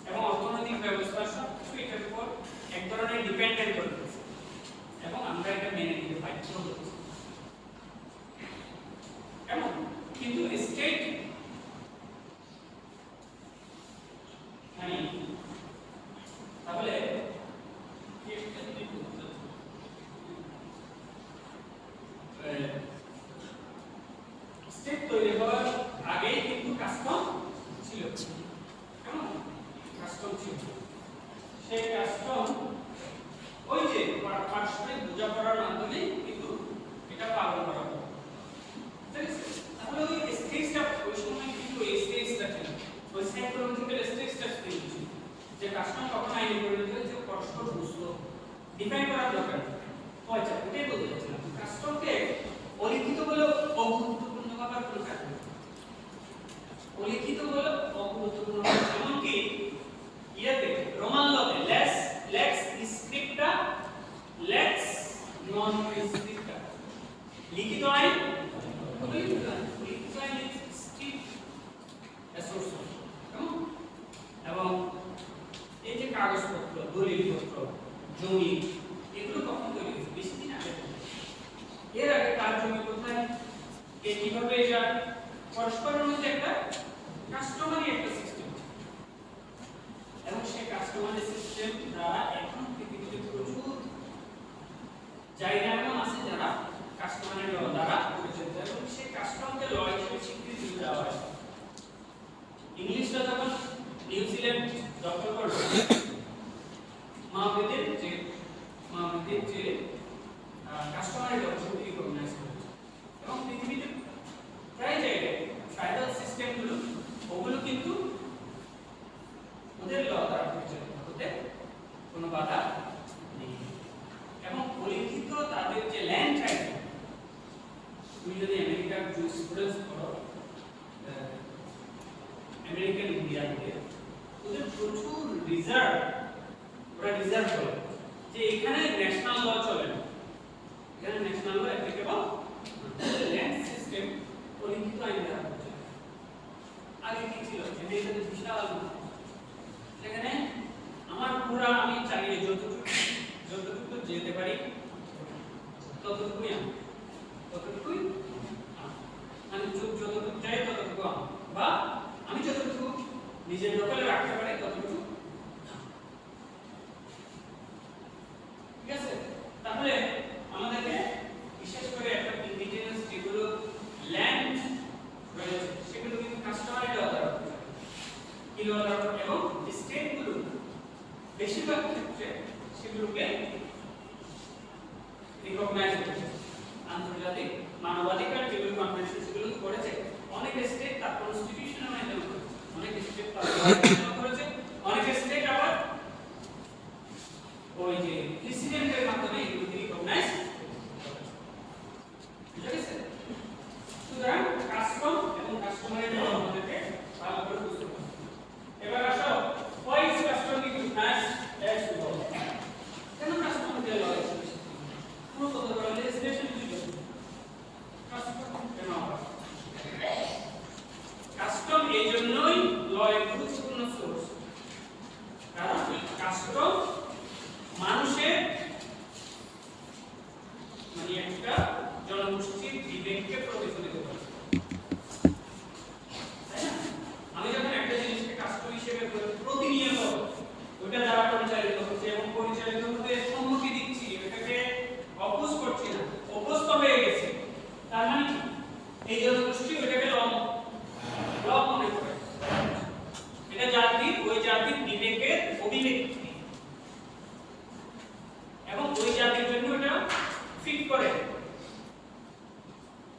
এবং অর্থনৈতিক ব্যবস্থা সবকিছু এটার উপর এক ধরনের ডিপেন্ডেন্ট করতেছে এবং আমরা এটা মেনে নিতে বাধ্য হচ্ছি কেমন কিন্তু স্টেট মানে তাহলে স্টেট তৈরি হওয়ার আগেই কিন্তু কাস্টম ছিল কেমন কাস্টম ছিল সেই কাস্টম ওই যে পারস্পরিক বোঝাপড়ার মাধ্যমে কিন্তু এটা পালন করা হয় ঠিক আছে তাহলে ওই স্টেজটা ওই সময় কিন্তু এই স্টেজটা ছিল ওই সাইকোলজিক্যাল স্টেজটা ছিল যে কাস্টম কখন আইনে পরিণত হয়েছে পরস্পর বুঝতো ডিফাইন করার দরকার হয় ওটাই বলতে চাচ্ছিলাম কাস্টমকে অলিখিত বলে অগুরুত্বপূর্ণ ভাবে প্রকাশ করে অলিখিত বলে অগুরুত্বপূর্ণ এমনকি ইয়াতে রোমান লতে লেক্স স্ক্রিপ্টা লেক্স নন স্ক্রিপ্টা লিখিত আইন লিখিত আইন স্ট্রিক্ট সোর্স এবং এই যে কাগজপত্র দলিলপত্র জমি এগুলো কখন তৈরি হয়েছে বেশি দিন আগে এর আগে কার জমি কোথায় কে কিভাবে এটা পরস্পরের মধ্যে একটা কাস্টমারি একটা সিস্টেম এবং সেই কাস্টমারি সিস্টেম দ্বারা এখন পৃথিবীতে প্রচুর জায়গা এমন আছে যারা কাস্টমারি ল দ্বারা পরিচালিত এবং সেই কাস্টমকে ল হিসেবে স্বীকৃতি দেওয়া হয় ইংলিশরা যখন নিউজিল্যান্ড দখল করলো মাহমুদের যে কাস্টমারি ল সেটি রিকগনাইজ করেছে এবং পৃথিবীতে প্রায় জায়গায় ট্রাইবাল সিস্টেমগুলো ওগুলো কিন্তু ওদের ল দ্বারা পরিচালিত হতে কোনো বাধা নেই এবং পরিচিত তাদের যে ল্যান্ড টাইটেল তুমি যদি আমেরিকার জুরিসপ্রুডেন্স করো আমেরিকান ইন্ডিয়াতে ওদের প্রচুর রিজার্ভ ওরা রিজার্ভ করে যে এখানে ন্যাশনাল ল চলে না এখানে national law applicable land system পরিচিত আইন দ্বারা আগে কি ছিল এটা বিশাল এখানে আমার পুরা আমি চালিয়ে যতটুকু যেতে পারি ততটুকুই আমি ততটুকুই আমি যতটুকু চাই ততটুকু বা আমি যতটুকু নিজের দখলে রাখতে পারি ততটুকু। ঠিক আছে, তাহলে আমাদেরকে বিশেষ করে একটা ইন্ডিজিনাস যেগুলো ল্যান্ড রয়েছে সেগুলো কিন্তু কাস্টমাইজ দেওয়া দরকার এবং স্টেটগুলো বেশিরভাগ ক্ষেত্রে সেগুলোকে রিকগনাইজ করছে। আন্তর্জাতিক মানবাধিকার যেগুলো কনভেনশন সেগুলো করেছে, অনেক স্টেট তার কনস্টিটিউশনের মাধ্যমে করেছে, অনেক স্টেট তার করেছে, অনেক স্টেট আবার ওই যে প্রেসিডেন্টের মাধ্যমে এগুলো রিকগনাইজ করেছে। সুতরাং কাস্টম এবং কাস্টমারের আমাদেরকে ভালো করে বুঝতে হবে। এবার আসো why is custom recognized as law? কেন কাস্টম দিয়ে law এসেছে? পুরো কথা বলা লেজিসলেশন কি করে? কাস্টম কেন হয়? কাস্টম এই জন্যই ল এর গুরুত্বপূর্ণ সোর্স, কারণ কাস্টম মানুষের মানে একটা জনগোষ্ঠীর বিবেককে প্রতিফলিত করে। আমি যখন একটা জিনিসকে কাস্টম হিসেবে প্রতিনিয়ত ওটা দ্বারা পরিচালিত হচ্ছে এবং পরিচালিত হতে সম্মতি দিচ্ছি, এটাকে অপোজ করছি না, অভ্যস্ত হয়ে গেছে, তার মানে কি এই জনগোষ্ঠী ওটাকে ল মনে করে। এটা জাতির ওই জাতির বিবেকের অভিব্যক্তি এবং ওই জাতির জন্য এটা ফিট করে।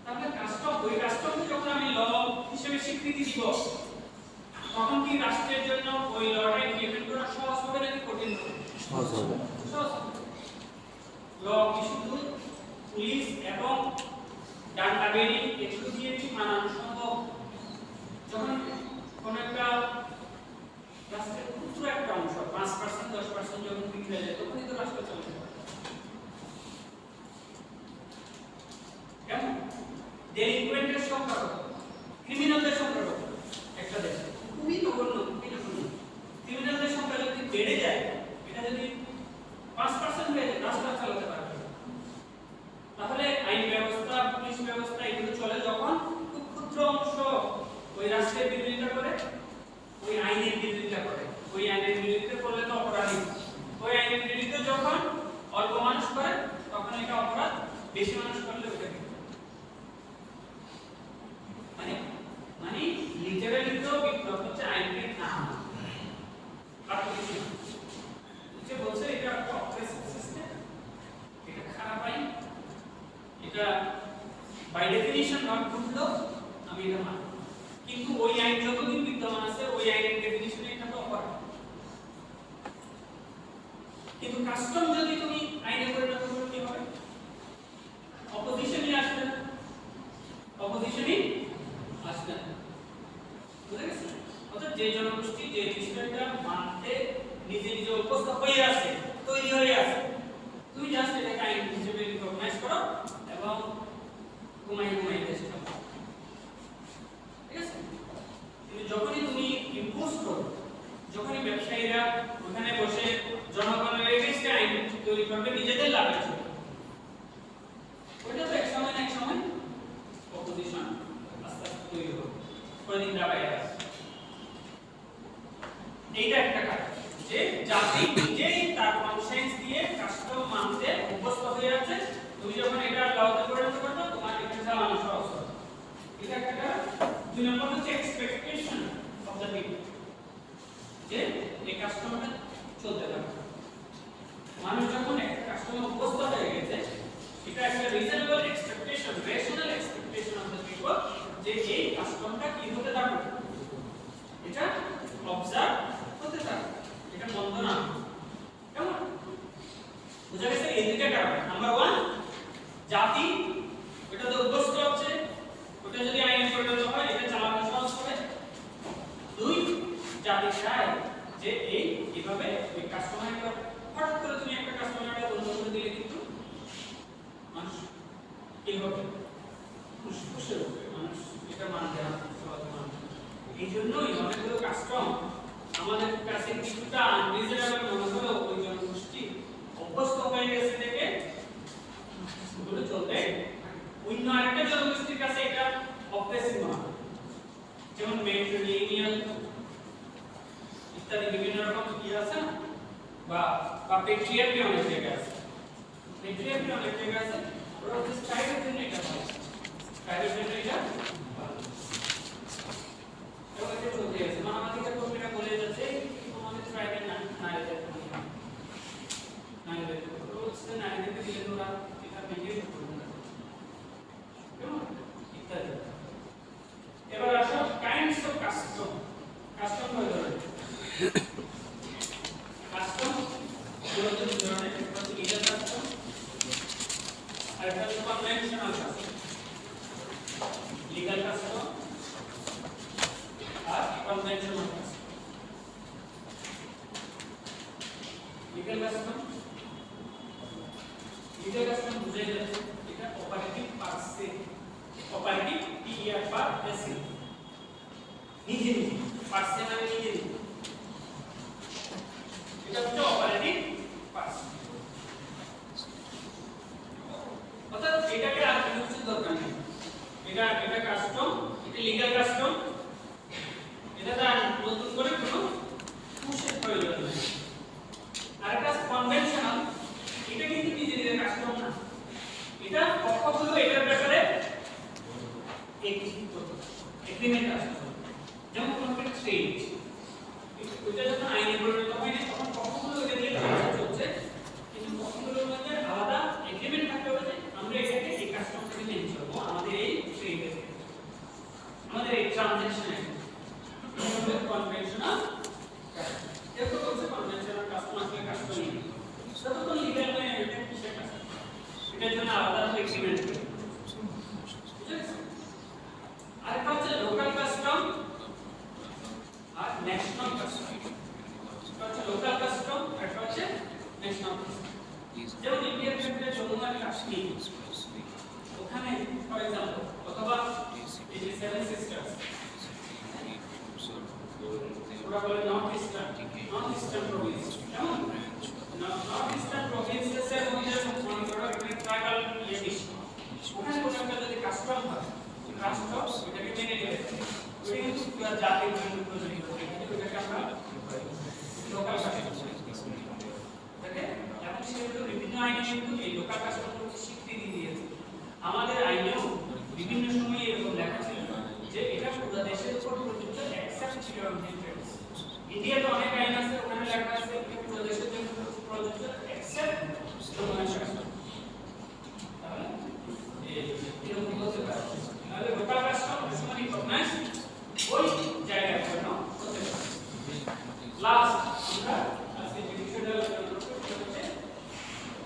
তাহলে কাস্টম ওই কাস্টমকে যখন আমি ল হিসেবে স্বীকৃতি দিব, তখন কি রাষ্ট্রের জন্য ওই লটা ইমপ্লিমেন্ট করা সহজ হবে নাকি কঠিন হবে? সহজ হবে। ল কি শুধু পুলিশ এবং ডান্ডা বেরি এগুলো দিয়ে কি মানানো সম্ভব? যখন কোন একটা রাষ্ট্রের ক্ষুদ্র একটা অংশ 5% 10% যখন বিগড়ে যায় তখনই তো রাষ্ট্র চলে যায়। কেমন ডেলিকুয়েন্টের সংখ্যা কত, ক্রিমিনালদের সংখ্যা কত একটা দেশে? খুবই নগণ্য। ক্রিমিনালদের সংখ্যা যদি বেড়ে যায়, এটা যদি 5% হয়ে যায়, রাষ্ট্র চালাতে পারবে। তাহলে আইন ব্যবস্থা, পুলিশ ব্যবস্থা এগুলো চলে যখন খুব ক্ষুদ্র অংশ ওই রাষ্ট্রের বিরোধিতা করে, ওই আইনের বিরোধিতা করে। ওই আইনের বিরোধিতা করলে তো অপরাধী। ওই আইনের বিরোধিতা যখন অল্প মানুষ করে তখন এটা অপরাধ, বেশি মানুষ করলে ওটা মানে লিটারালি তো বিপ্লব হচ্ছে আইনকে না আর কিছু না। যে বলছে এটা একটা অপ্রেসিভ সিস্টেম, এটা খারাপ আইন, এটা বাই ডেফিনিশন নট গুড ল, আমি এটা মানি। কিন্তু ওই আইন যতদিন বিদ্যমান আছে ওই আইনের ডেফিনিশনে এটা তো অপরাধ। কিন্তু কাস্টম যদি তুমি আইনে পরিণত করো কি হবে? অপোজিশনই আসবে না, অপোজিশনই আসবে না। বুঝে গেছে? অর্থাৎ যে জনগোষ্ঠী যে বিষয়টা মানতে নিজে নিজে অভ্যস্ত হয়ে আছে, তৈরি হয়ে আছে, তুমি জাস্ট এটাকে আইন হিসেবে রিকগনাইজ করো এবং ঘুমাই দেশ চালাও। ঠিক আছে? কিন্তু যখনই তুমি ইম্পোজ করো, যখনই ব্যবসায়ীরা ওখানে বসে জনগণের এগেইনস্টে আইন তৈরি করবে নিজেদের লাভের জন্য, ওইটা তো এক সময় না এক সময় অপোজিশন আস্তে আস্তে তৈরি হবে, কয়েকদিন দাঁড়ায় আছে। এইটা একটা কারণ যে জাতি নিজেই তার কনসেন্স দিয়ে কাস্টম মানতে অভ্যস্ত হয়ে আছে। তুমি যখন এটা লাউতে পরিণত করবে তোমার এটা চালানো সহজ হবে। এটা একটা কারণ। দুই নম্বর হচ্ছে এক্সপেকটেশন অফ দ্য পিপল, যে এই কাস্টমটা চলতে থাকবে। মানুষ যখন একটা কাস্টমে অভ্যস্ত হয়ে গেছে, এটা একটা reasonable expectation, rational expectation of the people যে এই কাস্টমটা কি হতে থাকবে, এটা অবজার্ভ হতে থাকবে, এটা মন্দ না। কেমন বুঝা গেছে? এই দুইটা কারণ। নাম্বার 1 জাতি এটা তো অভ্যস্ত হচ্ছে, ওটা যদি আইনে পরিণত হয় এটা চালানো সহজ হবে। 2 জাতি চায় যে এই কিভাবে ওই কাস্টমারকে হঠাৎ করে তুমি একটা কাস্টমারকে বন্ধ করে দিলে কিন্তু মানুষ কি হবে, খুশি হবে, মানুষ এটা মানতে হবে, সহজ মানবে। এই জন্যই অনেকগুলো কাস্টম আমাদের কাছে কিছুটা আনরিজনেবল মনে হলেও ওই জনগোষ্ঠী অভ্যস্ত হয়ে গেছে থেকে এগুলো চলতে অন্য আরেকটা জনগোষ্ঠীর কাছে এটা অপ্রেসিভ মনে হয়, যেমন মেট্রিলিনিয়াল ইত্যাদি বিভিন্ন রকম কি আছে না, বা পেট্রিয়ার্কি অনেক জায়গায় আছে, পেট্রিয়ার্কি অনেক জায়গায় আছে, ওরা হচ্ছে স্টাইলের জন্য এটা ভালো, স্টাইলের জন্য এটা ভালো। এবং এটা চলতে আছে মানবাধিকার কর্মীরা বলে যাচ্ছে তোমাদের ট্রাইবের নারীদের নারীদেরকে দিলে তোরা এটা মেনটেন করবে না, কেমন ইত্যাদি। এবার আসো কাইন্ডস অফ কাস্টম। কাস্টম কয় ধরনের? কাস্টম মূলত দুই ধরনের, একটা হচ্ছে লিগ্যাল কাস্টম আর একটা হচ্ছে কনভেনশনাল কাস্টম। লিগ্যাল কাস্টম আর কনভেনশনাল কাস্টম। লিগ্যাল কাস্টম বুঝাই যাচ্ছে এটা অপারেটিভ পার্সে, অপারেটিভ পিআর পার এসে নিজে নিজে, পার্সে মানে নিজে নিজে, এটা হচ্ছে অপারেটিভ পার্স। অর্থাৎ এটাকে আর কিছু দরকার নেই, এটা কাস্টম, এটা লিগ্যাল কাস্টম, এটা তার নতুন করে কোনো পুশের প্রয়োজন নেই। আর একটা কনভেনশনাল, এটা কিন্তু নিজে নিজে কাস্টম না, এটা পক্ষগুলো এটার ব্যাপারে এগ্রিমেন্ট আছে, যেমন কোনো একটা ট্রেড, এটা যখন আইনে পরিণত হয়নি তখন পক্ষগুলো এটা নিয়ে আলোচনা চলছে, কিন্তু পক্ষগুলোর মধ্যে আলাদা এগ্রিমেন্ট থাকতে হবে যে আমরা এটাকে এই কাস্টমটাকে মেনে চলবো, আমাদের এই ট্রেডে, আমাদের এই ট্রানজ্যাকশনে। কনভেনশনাল এরকম হচ্ছে কনভেনশনাল কাস্টম আসলে কাস্টমই যতক্ষণ লিগ্যাল নয় এটা কিসের কাস্টম, এটার জন্য আলাদা এগ্রিমেন্ট করে। আরেকটা হচ্ছে লোকাল কাস্টম আর ন্যাশনাল কাস্টম। এটা হচ্ছে লোকাল কাস্টম, এটা হচ্ছে ন্যাশনাল কাস্টম। যেমন ইন্ডিয়ার ক্ষেত্রে জম্মু আর কাশ্মীর, ওখানে ফর এক্সাম্পল, অথবা এই যে সেভেন সিস্টার্স, ওরা বলে নর্থ ইস্টার্ন প্রভিন্স, কেমন নর্থ ইস্টার্ন প্রভিন্সের মধ্যে মনে করো একটা ট্রাইবাল ইয়ে বেশি, ওখানে কোনো একটা যদি কাস্টম হয়, কাস্টম এটাকে মেনে নেবে, ওই কিন্তু পুরো জাতির জন্য প্রযোজ্য হবে, কিন্তু এটাকে আমরা লোকাল কাস্টম দেখে। এখন সেগুলো বিভিন্ন আইনে কিন্তু এই লোকাল কাস্টমগুলোকে স্বীকৃতি দিয়েছে। আমাদের আইনেও বিভিন্ন সময় এরকম লেখা ছিল যে এটা পুরো দেশের উপর প্রযোজ্য এক্সেপ্ট ফ্রিডম অফ ইন্টারেস্ট। ইন্ডিয়াতে অনেক আইন আছে, ওখানে লেখা আছে এটা পুরো দেশের জন্য প্রযোজ্য এক্সেপ্ট ডোমিনেশন। তাহলে এরকম হতে পারে, তাহলে লোকাল কাস্টম মানে রিকগনাইজ ওই জায়গার জন্য হতে পারে। লাস্ট আমরা আজকে যে বিষয়টা আলোচনা করব সেটা হচ্ছে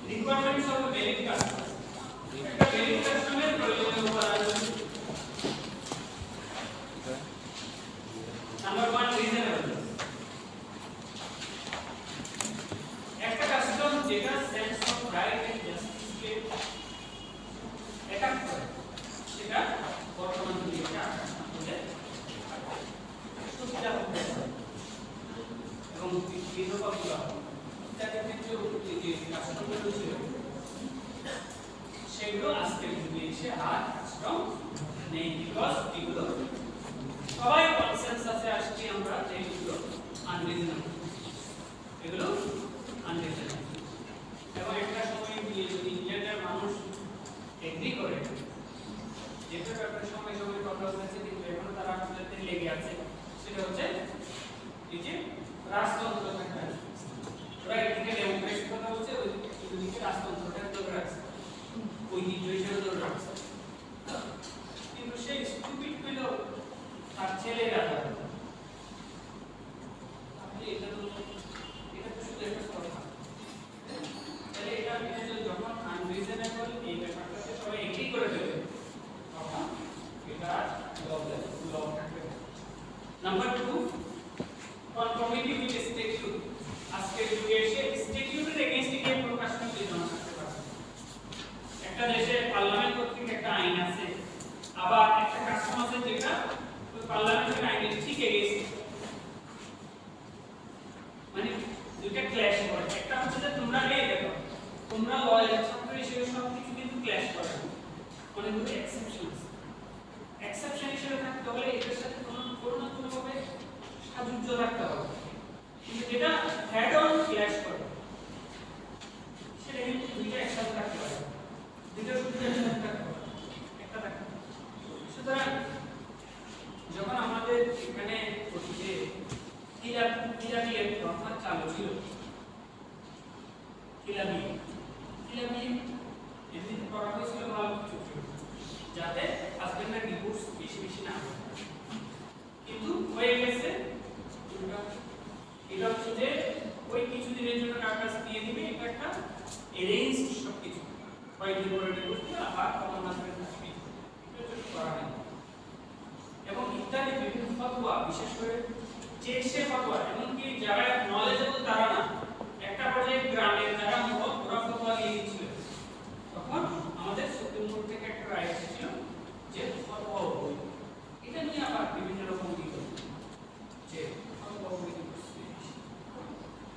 রিকোয়ারমেন্টস অফ ভ্যালিড কাস্টম। একটা ভ্যালিড কাস্টমের প্রয়োজনীয় উপাদান নাম্বার 1 রিজনেবল। একটা কাস্টম যেটা সেন্স অফ রাইট এন্ড জাস্টিসকে অ্যাটাক করে, সেটা বর্তমান দুনিয়াতে আকাশ বলে সুবিধা হতে এবং বিধবা বিবাহ ইত্যাদি ক্ষেত্রে যে কাস্টমগুলো ছিল সেগুলো আজকের যুগে এসে আর কাস্টম নেই, বিকজ এগুলো সবাই কনসেনসাসে আসছি আমরা যে এগুলো আনরিজনেবল, এগুলো আনরিজনেবল। এবং একটা সময় গিয়ে যদি ইন্ডিয়ার মানুষ এগ্রি করে, যেটা ব্যাপারে সময় সময় কথা হয়েছে কিন্তু এখনো তারা আপনাদের লেগে আছে, সেটা হচ্ছে এই যে রাজতন্ত্র থাকা, ওরা একদিকে ডেমোক্রেসি কথা বলছে, ওইদিকে রাজতন্ত্রটাকে ধরে রাখছে, ঐতিহ্য হিসেবে ধরে রাখছে। কিন্তু সেই স্টুপিড হইল তার ছেলেরা, এটা তো শুধু একটা কথা। তাহলে এটা যখন আনরিজনেবল এই ব্যাপারটাতে সবাই এগ্রি করে দেবে তখন এটা ল থাকবে। Number 2 conformity with statute. আজকের যুগে এসে স্ট্যাটিউটের এগেইনস্টে কে প্রকাশন বিধান করতে পারে। একটা দেশে পার্লামেন্ট কর্তৃক একটা আইন আছে, আবার একটা কাস্টম আছে যেটা পার্লামেন্টের আইনের ঠিক এগেইনস্ট থাকতে হবে, কিন্তু যেটা হেড অন ক্ল্যাশ করে সেটা কিন্তু দুইটা একসাথে থাকতে পারে, দুইটা সূত্র একসাথে থাকতে পারে, একটা থাকতে পারে। সুতরাং যখন আমাদের এখানে যে কিলাবিয়ের অর্থাৎ চালু ছিল, কিলাবি এমনি করা হয়েছিল ভালো কিছু যাতে হাজবেন্ড আর ডিভোর্স বেশি বেশি না হয়, কিন্তু হয়ে গেছে এটা হচ্ছে যে ওই কিছু দিনের জন্য টাকা দিয়ে দিবে, এটা একটা অ্যারেঞ্জড সবকিছু কয়েকদিন পরে ডিভোর্স দিয়ে আবার তখন হাজবেন্ড আসবে, এটা করা হয় এবং ইত্যাদি বিভিন্ন ফতোয়া, বিশেষ করে যে সে ফতোয়া, এমনকি যারা নলেজেবল তারা না, একটা পর্যায়ে গ্রামের যারা মহৎ ওরা ফতোয়া দিয়ে দিচ্ছিল, তখন আমাদের সুপ্রিম কোর্ট থেকে একটা রায় এসেছিল যে ফতোয়া বই, এটা নিয়ে আবার বিভিন্ন রকম দিক যে ফতোয়া বই,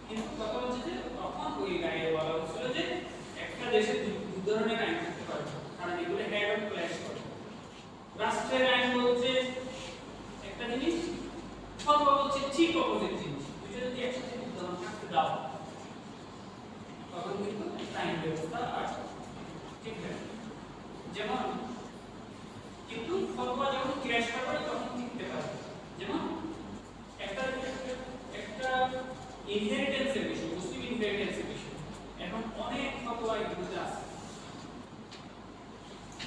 কিন্তু কথা হচ্ছে যে তখন ওই রায়ে বলা হয়েছিল যে একটা দেশে দুই ধরনের আইন থাকতে পারে, কারণ এগুলো হেড অন ক্ল্যাশ করে। রাষ্ট্রের আইন বলছে একটা জিনিস, ফতোয়া বলছে ঠিক অপোজিট জিনিস, দুটো যদি একসাথে বিদ্যমান থাকতে দাও তখন কিন্তু আইন ব্যবস্থা আর ঠিক থাকে। যেমন কিন্তু ফতোয়া যখন ক্র্যাশ করে তখন টিকতে পারে, যেমন একটা ইনহেরিটেন্সের বিষয়, মুসলিম ইনহেরিটেন্সের বিষয়, এখন অনেক ফতোয়া এগুলোতে আছে,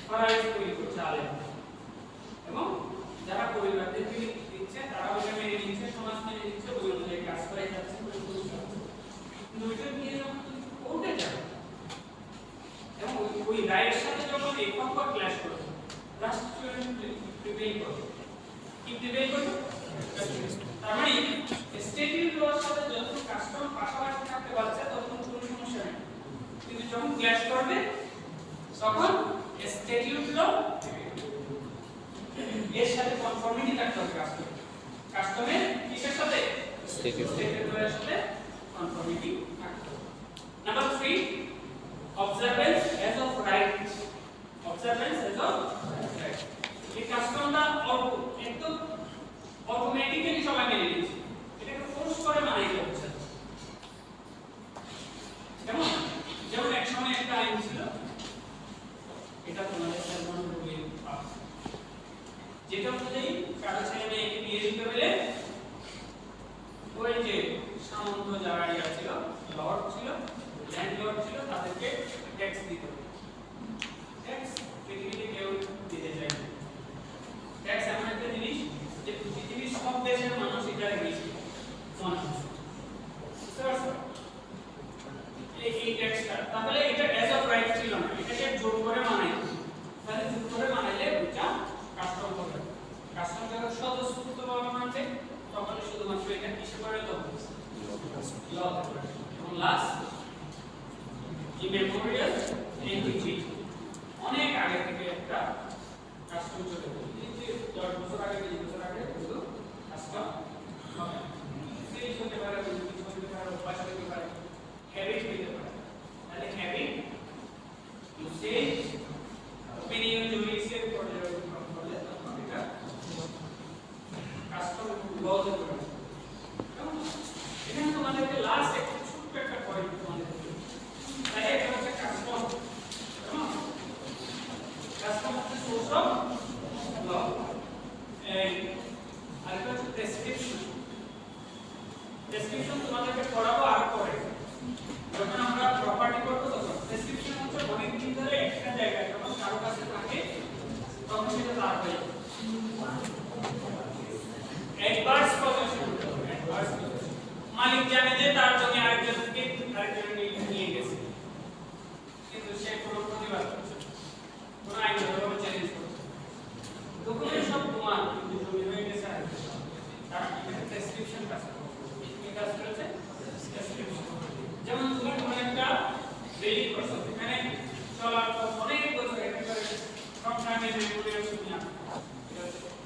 ফরায়েজ তৈরি করছে আলেম, এবং যারা পরিবারদের দিচ্ছে তারা ওইটা মেনে নিচ্ছে, সমাজ মেনে নিচ্ছে, ওই অনুযায়ী কাজ করে যাচ্ছে, কিন্তু ওইটা নিয়ে যখন কোর্টে যাবে এবং ওই রায়ের সাথে যখন এই ফতোয়া ক্ল্যাশ করবে, রাষ্ট্র প্রিভেইল করবে, কি প্রিভেইল করবে? তার মানে স্টেটিভ লর সাথে যত কাস্টম পাশাপাশি থাকতে পারছে তখন কোনো সমস্যা নেই, কিন্তু যখন ক্ল্যাশ করবে তখন স্টেটিভ ল এর সাথে কনফর্মিটি থাকতে হবে, কাস্টমের কিসের সাথে? স্টেটিভ লয়ের সাথে কনফর্মিটি থাকতে হবে। Number 3, observance as of right, observance as of right, এই কাস্টমটা একদম অটোমেটিক্যালি সবাই মেনে নিচ্ছে, এটাকে ফোর্স করে মানাইতে হচ্ছে। যেমন এক সময় একটা আইন ছিল, এটা তোমাদের সালমান রুবেল পাস, যেটা অনুযায়ী কারো ছেলে মেয়েকে বিয়ে দিতে হলে ওই যে সামন্ত যারা ছিল, লর্ড ছিল, ল্যান্ডলর্ড ছিল, তাদেরকে ট্যাক্স দিতে হবে। ট্যাক্স পৃথিবীতে কেউ দিতে চায় না। ট্যাক্স এমন একটা জিনিস যে পৃথিবীর সব দেশের মানুষ এটা রেখেছে, বুঝতে পারছো? এই ট্যাক্সটা তাহলে এটা অ্যাজ অফ রাইট ছিল না, এটাকে জোর করে মানাই, তাহলে জোর করে মানাইলে ওটা কাস্টম হবে, কাস্টম যখন স্বতঃস্ফূর্তভাবে মানবে তখন শুধুমাত্র এটা কিসে পরিণত হবে? ল। এবং লাস্ট ইমেমোরিয়াল এন্টিটি, অনেক আগে থেকে একটা কাস্টম চলে গেছে, এই 10 বছর আগে 20 বছর আগে শুধু কাস্টম হবে, সেই হতে পারে, কিছু হতে পারে, অভ্যাস হতে পারে, হ্যাবিট হতে পারে। তাহলে হ্যাবিট ইউসেজ ওপিনিয়ন জুরিসের পর্যালোচনা করলে তখন এটা কাস্টম ল হতে পারে। এখানে তোমাদেরকে লাস্ট একটা ছোট্ট একটা পয়েন্ট তোমাদের তাই এটা হচ্ছে কাস্টম, কাস্টম হচ্ছে সোর্স অফ ল, আর এটা হচ্ছে প্রেসক্রিপশন। প্রেসক্রিপশন তোমাদেরকে পড়াবো আর পরে, যখন আমরা প্রপার্টি করবো তখন। প্রেসক্রিপশন হচ্ছে অনেকদিন ধরে একটা জায়গায় যখন কারো কাছে থাকে তখন সেটা তার হয়ে যায়। অ্যাডভার্স পজিশন, অ্যাডভার্স পজিশন, মালিক জানে যে তার জমি আরেকজনকে নিয়ে গেছে, কিন্তু সে কোনো প্রতিবাদ করছে, কোনো আইনগতভাবে চ্যালেঞ্জ করছে, ডকুমেন্ট সব প্রমাণ, কিন্তু জমি হয়ে গেছে আরেকজন, তার প্রেসক্রিপশন কাজ করছে, কি কাজ করেছে? প্রেসক্রিপশন। যেমন তুমি কোনো একটা বিল্ডিং করছো, এখানে চলার পর অনেক বছর একেবারে সব টাইমে মেমোরিয়াল তুমি না,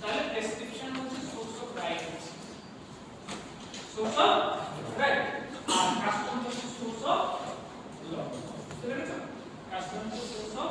তাহলে প্রেসক্রিপশন হচ্ছে source of right, source of right, আর কাস্টম হচ্ছে সোর্স অফ ল। বুঝতে পেরেছো? কাস্টম হচ্ছে সোর্স অফ